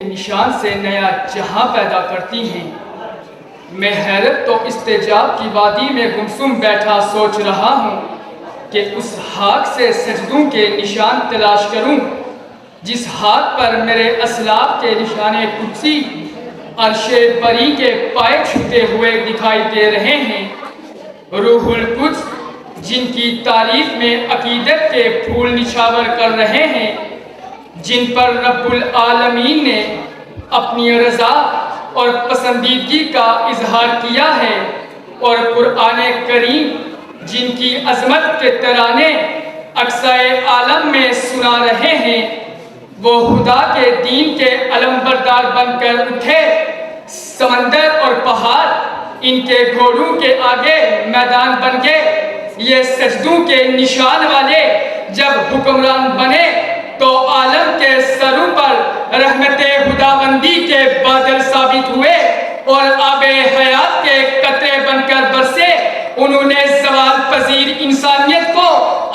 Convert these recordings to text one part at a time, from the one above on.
نشان سے نیا جہاں پیدا کرتی ہیں۔ میں حیرت و استعجاب کی وادی میں گمسم بیٹھا سوچ رہا ہوں کہ اس ہاتھ سے سجدوں کے نشان تلاش کروں جس ہاتھ پر میرے اسلاف کے نشان قدسی عرش بری کے پائے چھوتے ہوئے دکھائی دے رہے ہیں۔ روح القدس جن کی تعریف میں عقیدت کے پھول نچھاور کر رہے ہیں، جن پر رب العالمین نے اپنی رضا اور پسندیدگی کا اظہار کیا ہے، اور قرآن کریم جن کی عظمت کے ترانے اقصائے عالم میں سنا رہے ہیں، وہ خدا کے دین کے علم بردار بن کر اٹھے۔ سمندر اور پہاڑ ان کے گھوڑوں کے آگے میدان بن گئے۔ یہ سجدوں کے نشان والے جب حکمران بنے تو عالم کے سروں پر رحمت خداوندی کے بادل ثابت ہوئے اور آب حیات کے قطرے بن کر برسے۔ انہوں نے زوال پذیر انسانیت کو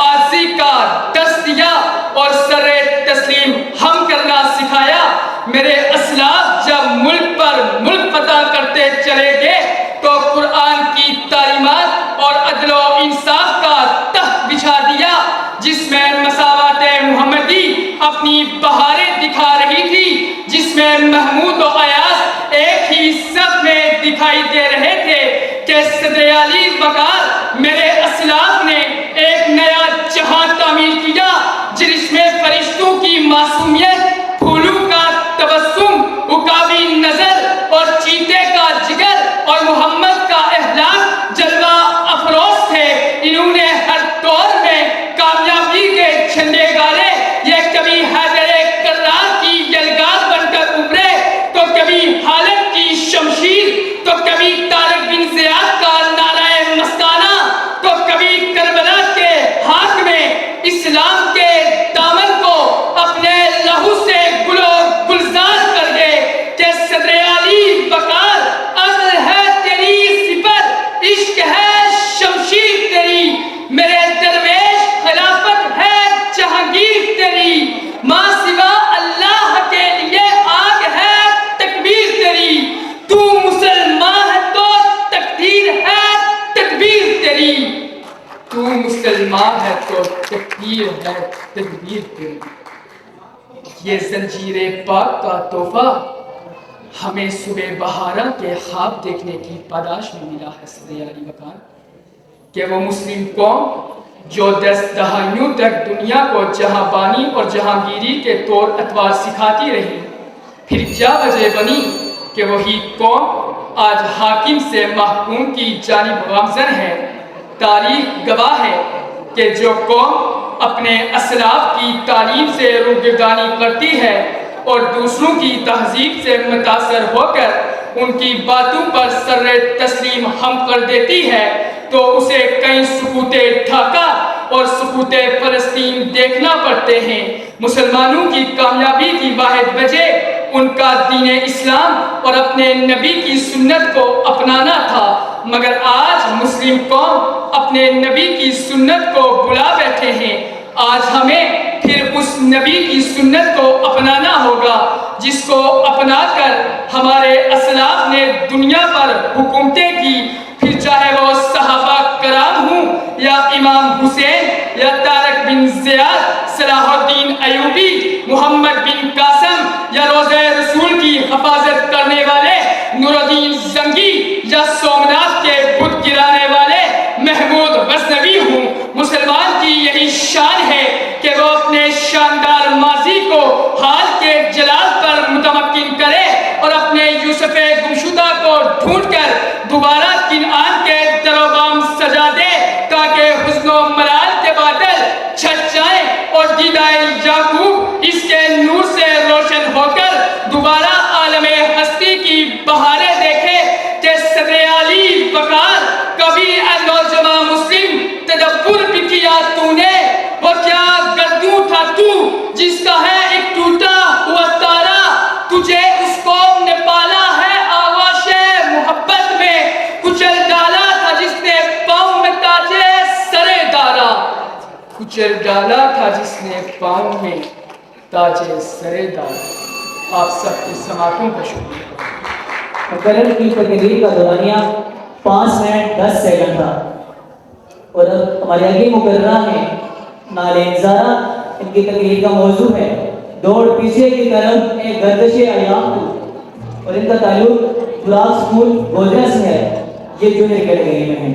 عاجزی کا درس دیا اور سر تسلیم ہم کرنا سکھایا۔ میرے اسلاف جب ملک پر ملک فتح کرتے چلے گئے تو قرآن کی تعلیمات اور عدل و انصاف کا تخت بچھا دیا، جس میں مساوات محمدی اپنی بہاریں دکھا رہی تھی، جس میں محمود و ایاز ایک ہی صف میں دکھائی دے رہے تھے کہ صدر علی وقار میرے اسلاف نے ایک نیا جہاں تعمیر کیا، جس میں فرشتوں کی معصومیت، پھولوں کا تبسم، عقابی نظر اور چیتے کا جگر اور محمد کا اخلاق جلوہ افروز تھے۔ انہوں نے ہر دور میں کامیابی کے جھنڈے گاڑے۔ یہ کبھی حیدر کرار کی یلغار بن کر ابھرے تو کبھی حالت کی شمشیر، تو کبھی طارق بن زیاد کا نعرہ مستانہ، تو کبھی کربلا کے ہاتھ میں اسلام کے دامن کو اپنے لہو سے گلو گلزار کر گئے کہ صدر علی وقار عدل ہے تیری صفت، عشق ہے شمشیر تیری، میرے درویش خلافت ہے جہانگیر تیری، ماں سوا اللہ کے لیے آگ ہے تکبیر تیری، تو مسلمان ہے تو تقدیر ہے تدبیر تیری، تو مسلمان ہے تو تقدیر ہے تدبیر تیری۔ یہ زنجیر پاک کا تحفہ ہمیں صبح بہارا کے خواب دیکھنے کی پاداش میں ملا ہے صدر علی وقار، کہ وہ مسلم قوم جو 10 دہائیوں تک دنیا کو جہاں بانی اور جہانگیری کے طور اتوار سکھاتی رہی، پھر کیا وجہ بنی کہ وہی قوم آج حاکم سے محکوم کی جانب گامزن ہے۔ تاریخ گواہ ہے کہ جو قوم اپنے اسلاف کی تعلیم سے روگردانی کرتی ہے اور دوسروں کی تہذیب سے متاثر ہو کر ان کی باتوں پر سر تسلیم ہم کر دیتی ہے، تو اسے کئی سقوط ڈھاکہ اور سقوط فلسطین دیکھنا پڑتے ہیں۔ مسلمانوں کی کامیابی کی واحد وجہ ان کا دین اسلام اور اپنے نبی کی سنت کو اپنانا تھا، مگر آج مسلم قوم اپنے نبی کی سنت کو بلا بیٹھے ہیں۔ آج ہمیں پھر اس نبی کی سنت کو اپنانا ہوگا جس کو اپنا کر ہمارے اسلاف نے دنیا پر حکومتیں کی، پھر چاہے وہ صحابہ کرام ہوں یا امام حسین یا طارق بن زیاد، صلاح الدین ایوبی، محمد بن قاسم یا روضہ رسول کی حفاظت کرنے والے نور الدین زنگی یا سومناتھ کے بت گرانے والے محمود غزنوی ہوں۔ مسلمان کی یہی شان ہے کہ وہ اپنے شاندار ماضی کو حال کے جلال پر متمکن کرے اور اپنے یوسف گمشدہ کو ڈھونڈ کر دوبارہ کنعان کے در و بام سجا دے، تاکہ حزن و ملال کے بادل چھٹ جائیں اور دیدہ یعقوب اس کے نور سے روشن ہو کر دوبارہ عالم ہستی کی بہاریں دیکھے کہ صدر علی وقار کبھی اے نوجوان مسلم تدبر بھی کیا تو نے، وہ کیا گردوں تھا تو جس کا ہے ایک ٹوٹا ہوا تارا، تجھے اس قوم نے پالا ہے آغوش محبت میں، کچل ڈالا تھا جس نے پاؤں میں تاجے سرے دارا، کچل ڈالا تھا جس نے پاؤں میں تاجے سرے دارا۔ آپ سب کی سماعتوں کا شکریہ۔ مقرر کی تقریر کا دورانیہ 5 منٹ 10 سیکنڈ تھا، اور اب ہمارے آگے مقررہ ہیں نالین زارا۔ ان کی تقریر کا موضوع ہے دوڑ پیچھے کی طرف ایک گردش ایام کو، اور ان کا تعلق فراق اسکول گودرا سے ہے۔ یہ جونیئر کیٹیگری میں ہے۔